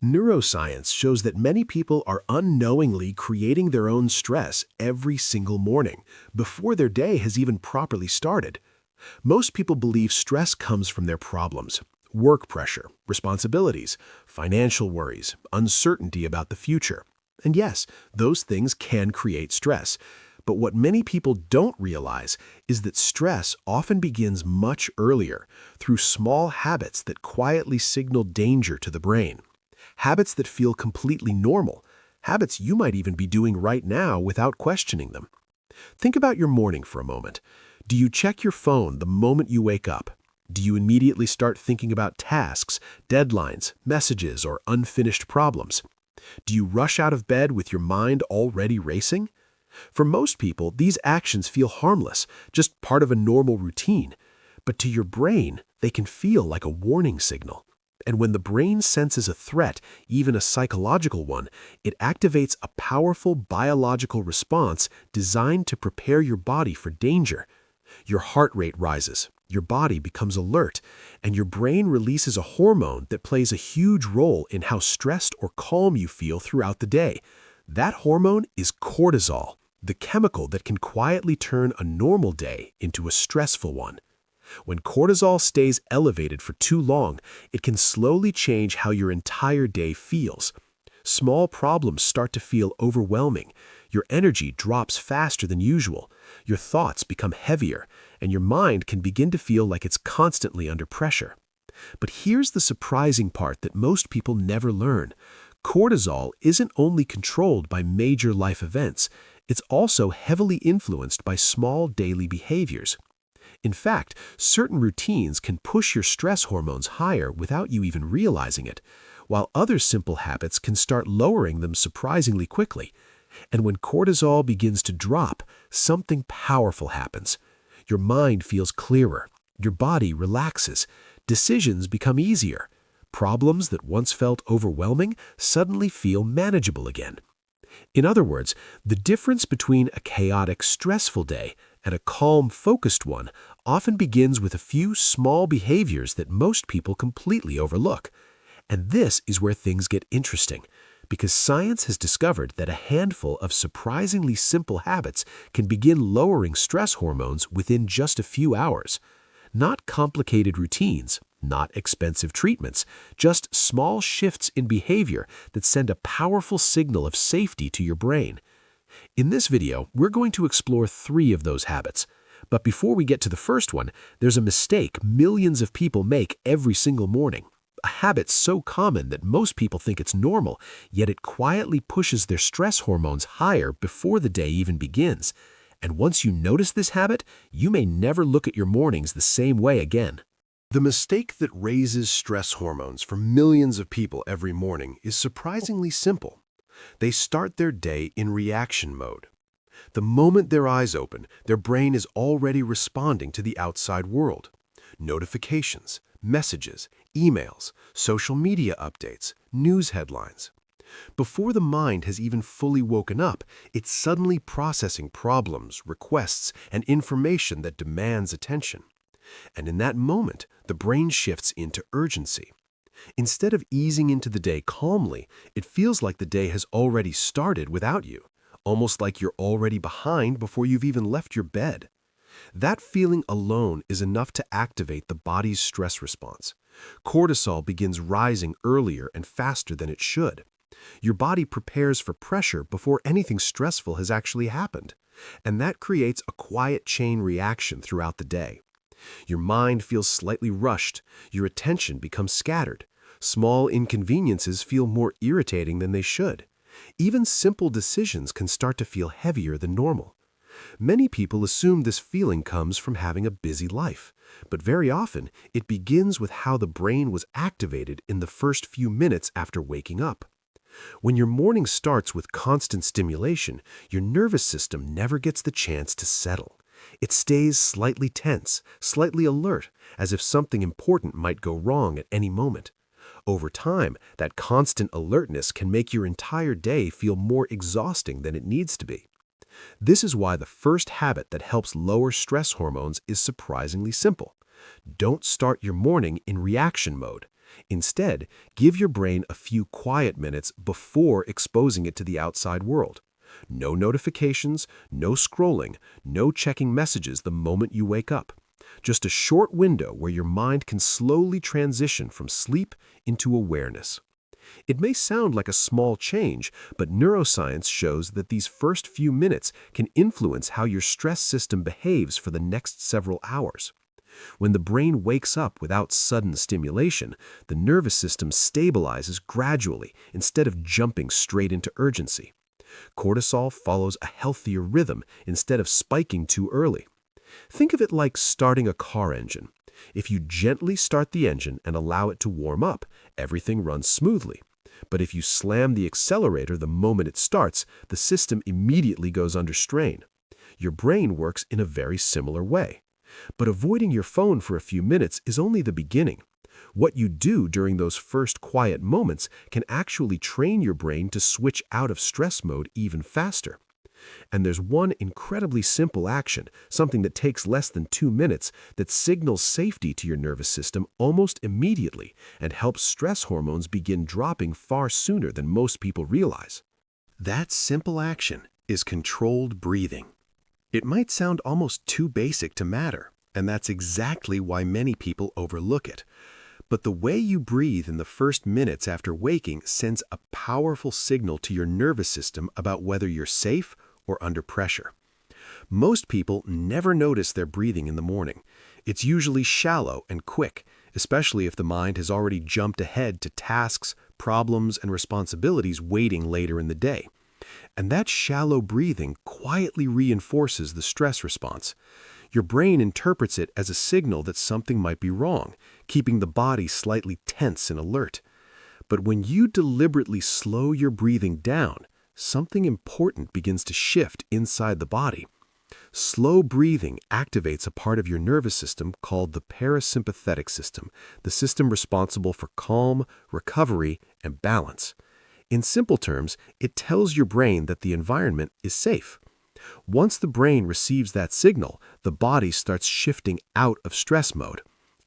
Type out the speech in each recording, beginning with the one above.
Neuroscience shows that many people are unknowingly creating their own stress every single morning, before their day has even properly started. Most people believe stress comes from their problems, work pressure, responsibilities, financial worries, uncertainty about the future. And yes, those things can create stress. But what many people don't realize is that stress often begins much earlier, through small habits that quietly signal danger to the brain. Habits that feel completely normal, habits you might even be doing right now without questioning them. Think about your morning for a moment. Do you check your phone the moment you wake up? Do you immediately start thinking about tasks, deadlines, messages, or unfinished problems? Do you rush out of bed with your mind already racing? For most people, these actions feel harmless, just part of a normal routine. But to your brain, they can feel like a warning signal. And when the brain senses a threat, even a psychological one, it activates a powerful biological response designed to prepare your body for danger. Your heart rate rises, your body becomes alert, and your brain releases a hormone that plays a huge role in how stressed or calm you feel throughout the day. That hormone is cortisol, the chemical that can quietly turn a normal day into a stressful one. When cortisol stays elevated for too long, it can slowly change how your entire day feels. Small problems start to feel overwhelming. Your energy drops faster than usual. Your thoughts become heavier, and your mind can begin to feel like it's constantly under pressure. But here's the surprising part that most people never learn. Cortisol isn't only controlled by major life events, it's also heavily influenced by small daily behaviors. In fact, certain routines can push your stress hormones higher without you even realizing it, while other simple habits can start lowering them surprisingly quickly. And when cortisol begins to drop, something powerful happens. Your mind feels clearer, your body relaxes, decisions become easier. Problems that once felt overwhelming suddenly feel manageable again. In other words, the difference between a chaotic, stressful day and a calm, focused one often begins with a few small behaviors that most people completely overlook. And this is where things get interesting, because science has discovered that a handful of surprisingly simple habits can begin lowering stress hormones within just a few hours. Not complicated routines, not expensive treatments, just small shifts in behavior that send a powerful signal of safety to your brain. In this video, we're going to explore 3 of those habits. But before we get to the first one, there's a mistake millions of people make every single morning. A habit so common that most people think it's normal, yet it quietly pushes their stress hormones higher before the day even begins. And once you notice this habit, you may never look at your mornings the same way again. The mistake that raises stress hormones for millions of people every morning is surprisingly simple. They start their day in reaction mode. The moment their eyes open, their brain is already responding to the outside world. Notifications, messages, emails, social media updates, news headlines. Before the mind has even fully woken up, it's suddenly processing problems, requests, and information that demands attention. And in that moment, the brain shifts into urgency. Instead of easing into the day calmly, it feels like the day has already started without you, almost like you're already behind before you've even left your bed. That feeling alone is enough to activate the body's stress response. Cortisol begins rising earlier and faster than it should. Your body prepares for pressure before anything stressful has actually happened, and that creates a quiet chain reaction throughout the day. Your mind feels slightly rushed, your attention becomes scattered. Small inconveniences feel more irritating than they should. Even simple decisions can start to feel heavier than normal. Many people assume this feeling comes from having a busy life, but very often it begins with how the brain was activated in the first few minutes after waking up. When your morning starts with constant stimulation, your nervous system never gets the chance to settle. It stays slightly tense, slightly alert, as if something important might go wrong at any moment. Over time, that constant alertness can make your entire day feel more exhausting than it needs to be. This is why the first habit that helps lower stress hormones is surprisingly simple. Don't start your morning in reaction mode. Instead, give your brain a few quiet minutes before exposing it to the outside world. No notifications, no scrolling, no checking messages the moment you wake up. Just a short window where your mind can slowly transition from sleep into awareness. It may sound like a small change, but neuroscience shows that these first few minutes can influence how your stress system behaves for the next several hours. When the brain wakes up without sudden stimulation, the nervous system stabilizes gradually instead of jumping straight into urgency. Cortisol follows a healthier rhythm instead of spiking too early. Think of it like starting a car engine. If you gently start the engine and allow it to warm up, everything runs smoothly. But if you slam the accelerator the moment it starts, the system immediately goes under strain. Your brain works in a very similar way. But avoiding your phone for a few minutes is only the beginning. What you do during those first quiet moments can actually train your brain to switch out of stress mode even faster. And there's one incredibly simple action, something that takes less than 2 minutes, that signals safety to your nervous system almost immediately and helps stress hormones begin dropping far sooner than most people realize. That simple action is controlled breathing. It might sound almost too basic to matter, and that's exactly why many people overlook it. But the way you breathe in the first minutes after waking sends a powerful signal to your nervous system about whether you're safe or under pressure. Most people never notice their breathing in the morning. It's usually shallow and quick, especially if the mind has already jumped ahead to tasks, problems, and responsibilities waiting later in the day. And that shallow breathing quietly reinforces the stress response. Your brain interprets it as a signal that something might be wrong, keeping the body slightly tense and alert. But when you deliberately slow your breathing down, something important begins to shift inside the body. Slow breathing activates a part of your nervous system called the parasympathetic system, the system responsible for calm, recovery, and balance. In simple terms, it tells your brain that the environment is safe. Once the brain receives that signal, the body starts shifting out of stress mode.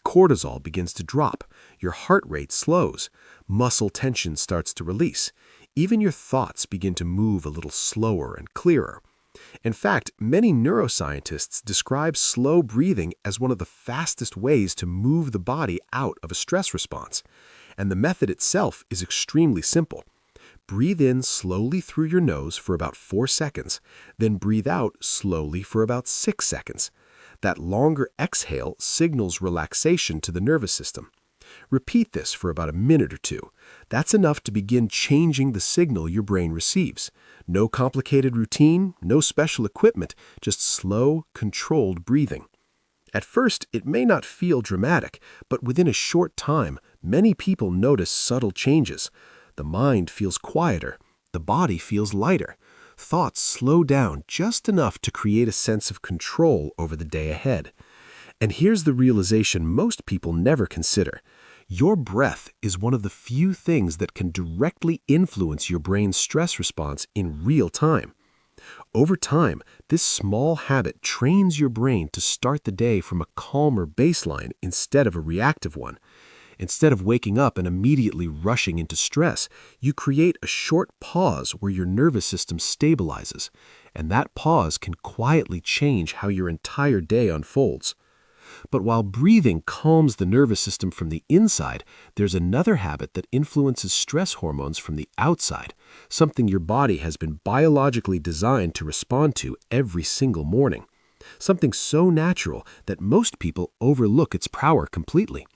Cortisol begins to drop, your heart rate slows, muscle tension starts to release. Even your thoughts begin to move a little slower and clearer. In fact, many neuroscientists describe slow breathing as one of the fastest ways to move the body out of a stress response. And the method itself is extremely simple. Breathe in slowly through your nose for about 4 seconds, then breathe out slowly for about 6 seconds. That longer exhale signals relaxation to the nervous system. Repeat this for about a minute or two. That's enough to begin changing the signal your brain receives. No complicated routine, no special equipment, just slow, controlled breathing. At first, it may not feel dramatic, but within a short time, many people notice subtle changes. The mind feels quieter. The body feels lighter. Thoughts slow down just enough to create a sense of control over the day ahead. And here's the realization most people never consider. Your breath is one of the few things that can directly influence your brain's stress response in real time. Over time, this small habit trains your brain to start the day from a calmer baseline instead of a reactive one. Instead of waking up and immediately rushing into stress, you create a short pause where your nervous system stabilizes, and that pause can quietly change how your entire day unfolds. But while breathing calms the nervous system from the inside, there's another habit that influences stress hormones from the outside, something your body has been biologically designed to respond to every single morning. Something so natural that most people overlook its power completely.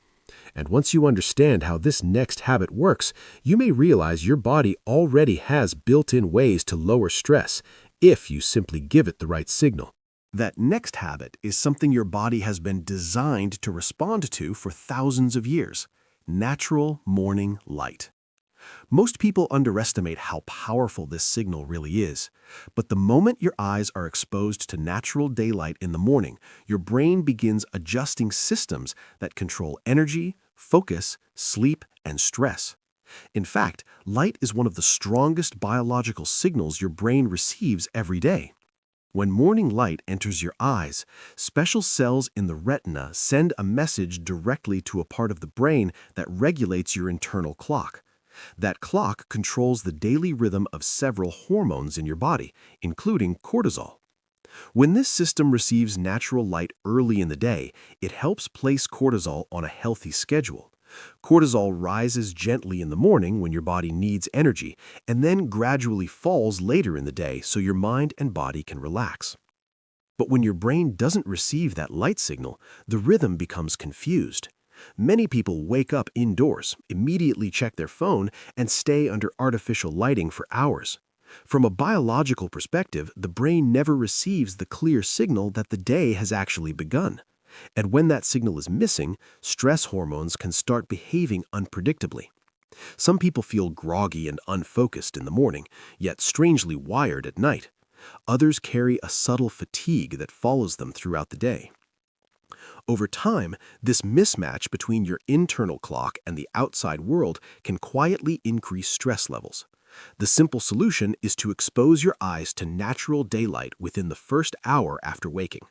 And once you understand how this next habit works, you may realize your body already has built-in ways to lower stress if you simply give it the right signal. That next habit is something your body has been designed to respond to for thousands of years: natural morning light. Most people underestimate how powerful this signal really is. But the moment your eyes are exposed to natural daylight in the morning, your brain begins adjusting systems that control energy, focus, sleep, and stress. In fact, light is one of the strongest biological signals your brain receives every day. When morning light enters your eyes, special cells in the retina send a message directly to a part of the brain that regulates your internal clock. That clock controls the daily rhythm of several hormones in your body, including cortisol. When this system receives natural light early in the day, it helps place cortisol on a healthy schedule. Cortisol rises gently in the morning when your body needs energy, and then gradually falls later in the day so your mind and body can relax. But when your brain doesn't receive that light signal, the rhythm becomes confused. Many people wake up indoors, immediately check their phone, and stay under artificial lighting for hours. From a biological perspective, the brain never receives the clear signal that the day has actually begun. And when that signal is missing, stress hormones can start behaving unpredictably. Some people feel groggy and unfocused in the morning, yet strangely wired at night. Others carry a subtle fatigue that follows them throughout the day. Over time, this mismatch between your internal clock and the outside world can quietly increase stress levels. The simple solution is to expose your eyes to natural daylight within the first hour after waking.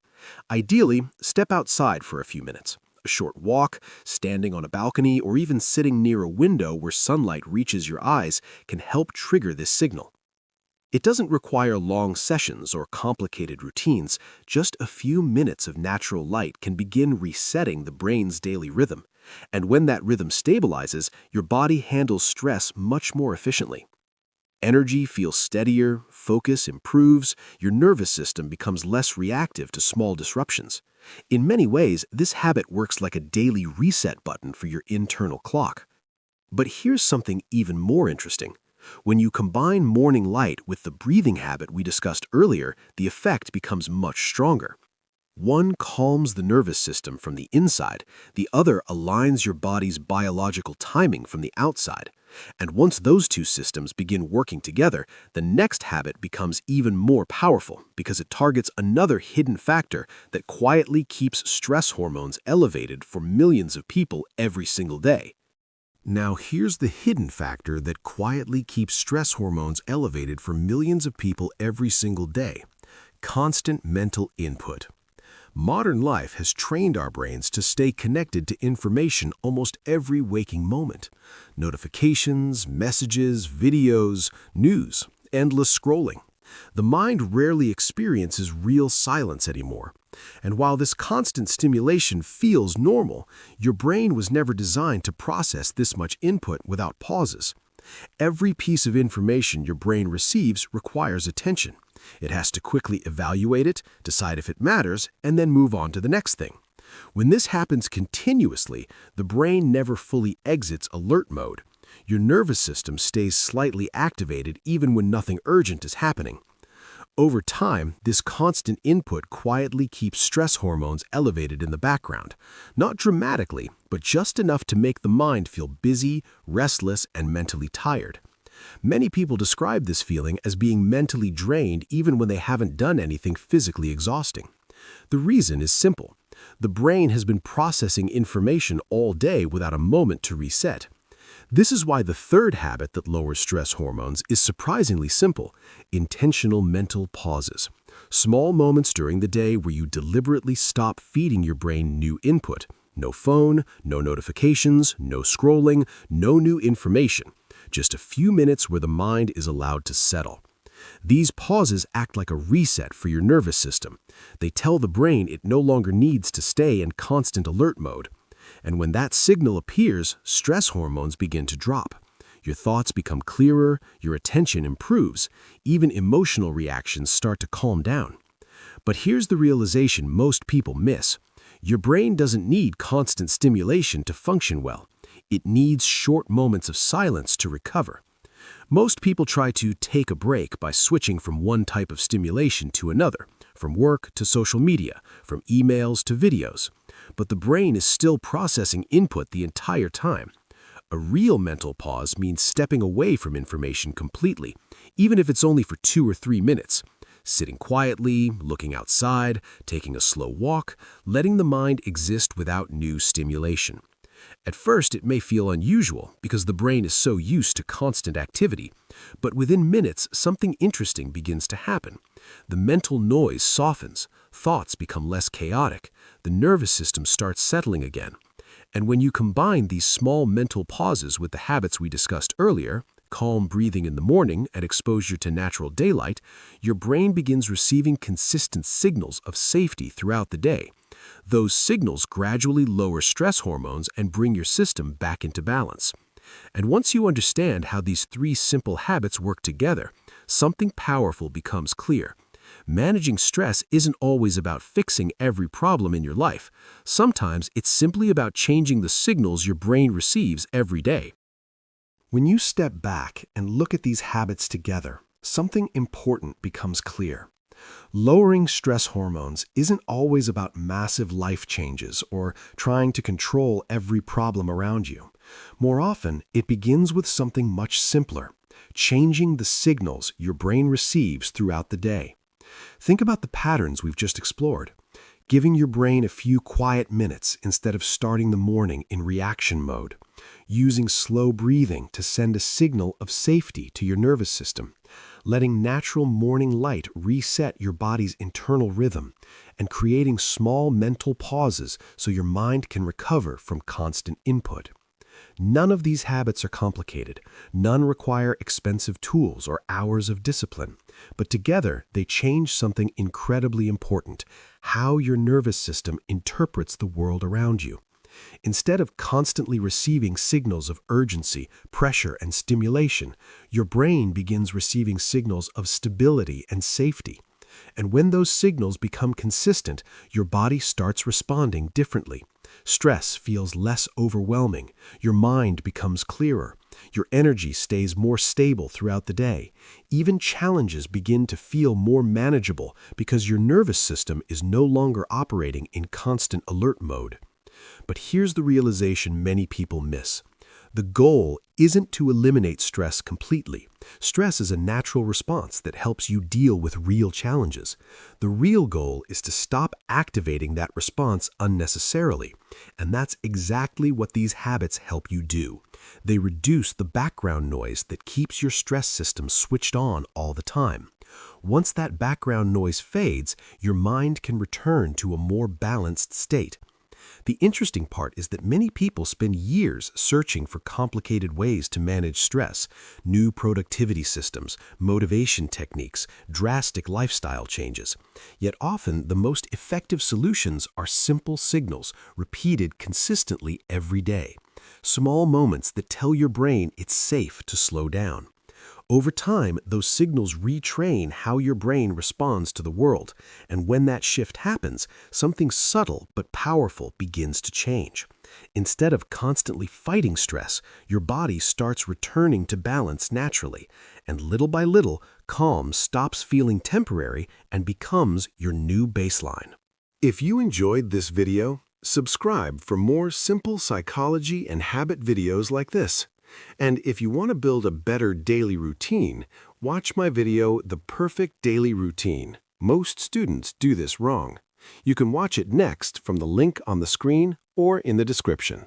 Ideally, step outside for a few minutes. A short walk, standing on a balcony, or even sitting near a window where sunlight reaches your eyes can help trigger this signal. It doesn't require long sessions or complicated routines. Just a few minutes of natural light can begin resetting the brain's daily rhythm. And when that rhythm stabilizes, your body handles stress much more efficiently. Energy feels steadier, focus improves, your nervous system becomes less reactive to small disruptions. In many ways, this habit works like a daily reset button for your internal clock. But here's something even more interesting. When you combine morning light with the breathing habit we discussed earlier, the effect becomes much stronger. One calms the nervous system from the inside, the other aligns your body's biological timing from the outside. And once those two systems begin working together, the next habit becomes even more powerful because it targets another hidden factor that quietly keeps stress hormones elevated for millions of people every single day. Now here's the hidden factor that quietly keeps stress hormones elevated for millions of people every single day: constant mental input. Modern life has trained our brains to stay connected to information almost every waking moment. Notifications, messages, videos, news, endless scrolling. The mind rarely experiences real silence anymore. And while this constant stimulation feels normal, your brain was never designed to process this much input without pauses. Every piece of information your brain receives requires attention. It has to quickly evaluate it, decide if it matters, and then move on to the next thing. When this happens continuously, the brain never fully exits alert mode. Your nervous system stays slightly activated even when nothing urgent is happening. Over time, this constant input quietly keeps stress hormones elevated in the background. Not dramatically, but just enough to make the mind feel busy, restless, and mentally tired. Many people describe this feeling as being mentally drained even when they haven't done anything physically exhausting. The reason is simple. The brain has been processing information all day without a moment to reset. This is why the third habit that lowers stress hormones is surprisingly simple: intentional mental pauses. Small moments during the day where you deliberately stop feeding your brain new input. No phone, no notifications, no scrolling, no new information. Just a few minutes where the mind is allowed to settle. These pauses act like a reset for your nervous system. They tell the brain it no longer needs to stay in constant alert mode. And when that signal appears, stress hormones begin to drop. Your thoughts become clearer, your attention improves, even emotional reactions start to calm down. But here's the realization most people miss. Your brain doesn't need constant stimulation to function well. It needs short moments of silence to recover. Most people try to take a break by switching from one type of stimulation to another, from work to social media, from emails to videos. But the brain is still processing input the entire time. A real mental pause means stepping away from information completely, even if it's only for 2 or 3 minutes. Sitting quietly, looking outside, taking a slow walk, letting the mind exist without new stimulation. At first, it may feel unusual because the brain is so used to constant activity, but within minutes, something interesting begins to happen. The mental noise softens, thoughts become less chaotic, the nervous system starts settling again. And when you combine these small mental pauses with the habits we discussed earlier, calm breathing in the morning and exposure to natural daylight, your brain begins receiving consistent signals of safety throughout the day. Those signals gradually lower stress hormones and bring your system back into balance. And once you understand how these three simple habits work together, something powerful becomes clear. Managing stress isn't always about fixing every problem in your life. Sometimes it's simply about changing the signals your brain receives every day. When you step back and look at these habits together, something important becomes clear. Lowering stress hormones isn't always about massive life changes or trying to control every problem around you. More often, it begins with something much simpler: changing the signals your brain receives throughout the day. Think about the patterns we've just explored. Giving your brain a few quiet minutes instead of starting the morning in reaction mode. Using slow breathing to send a signal of safety to your nervous system. Letting natural morning light reset your body's internal rhythm. And creating small mental pauses so your mind can recover from constant input. None of these habits are complicated. None require expensive tools or hours of discipline. But together, they change something incredibly important: how your nervous system interprets the world around you. Instead of constantly receiving signals of urgency, pressure, and stimulation, your brain begins receiving signals of stability and safety. And when those signals become consistent, your body starts responding differently. Stress feels less overwhelming, your mind becomes clearer, your energy stays more stable throughout the day. Even challenges begin to feel more manageable because your nervous system is no longer operating in constant alert mode. But here's the realization many people miss. The goal isn't to eliminate stress completely. Stress is a natural response that helps you deal with real challenges. The real goal is to stop activating that response unnecessarily. And that's exactly what these habits help you do. They reduce the background noise that keeps your stress system switched on all the time. Once that background noise fades, your mind can return to a more balanced state. The interesting part is that many people spend years searching for complicated ways to manage stress, new productivity systems, motivation techniques, drastic lifestyle changes. Yet often the most effective solutions are simple signals repeated consistently every day. Small moments that tell your brain it's safe to slow down. Over time, those signals retrain how your brain responds to the world, and when that shift happens, something subtle but powerful begins to change. Instead of constantly fighting stress, your body starts returning to balance naturally, and little by little, calm stops feeling temporary and becomes your new baseline. If you enjoyed this video, subscribe for more simple psychology and habit videos like this. And if you want to build a better daily routine, watch my video, The Perfect Daily Routine. Most students do this wrong. You can watch it next from the link on the screen or in the description.